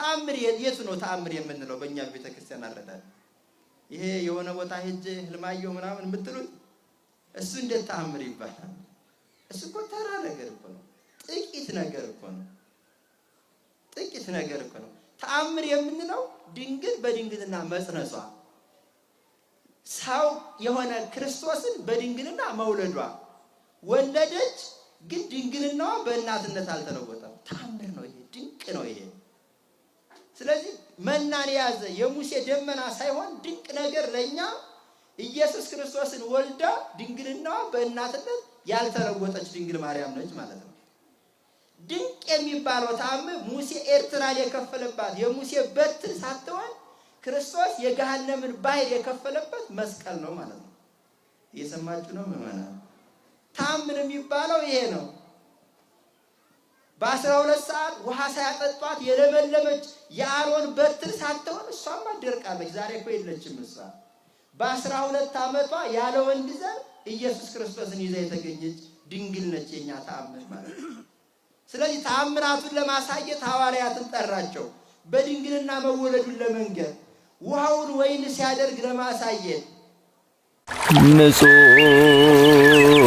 ተአምር የቱ ነው ተአምር የምንለው በእኛ ቤተክርስቲያን አረዳድ? ይሄ የሆነ ቦታ ሄጄ ህልማየሁ ምናምን የምትሉት እሱ እንዴት ተአምር ይባላል? እሱ እኮ ተራ ነገር እኮ ነው። ጥቂት ነገር እኮ ነው። ጥቂት ነገር እኮ ነው። ተአምር የምንለው ድንግል በድንግልና መጽነሷ፣ ሰው የሆነ ክርስቶስን በድንግልና መውለዷ፣ ወለደች ግን ድንግልናዋ በእናትነት አልተለወጠም። ተአምር ነው ይሄ፣ ድንቅ ነው ይሄ። ስለዚህ መናን የያዘ የሙሴ ደመና ሳይሆን ድንቅ ነገር ለኛ ኢየሱስ ክርስቶስን ወልዳ ድንግልናዋ በእናትነት ያልተለወጠች ድንግል ማርያም ነች ማለት ነው። ድንቅ የሚባለው ተአምር ሙሴ ኤርትራን የከፈለባት የሙሴ በትር ሳትሆን ክርስቶስ የገሃነምን ባህር የከፈለበት መስቀል ነው ማለት ነው። እየሰማችሁ ነው ምዕመናን? ተአምር የሚባለው ይሄ ነው። በ12 ሰዓት ውሃ ሳያጠጧት የለመለመች የአሮን በትር ሳትሆን እሷማ ደርቃለች። ዛሬ እኮ የለችም እሷ። በ12 ዓመቷ ያለ ወንድ ዘር ኢየሱስ ክርስቶስን ይዛ የተገኘች ድንግል ነች የኛ ተአምር ማለት ነው። ስለዚህ ተአምራቱን ለማሳየት ሐዋርያትን ጠራቸው። በድንግልና መወለዱን ለመንገር፣ ውሃውን ወይን ሲያደርግ ለማሳየት ንጹህ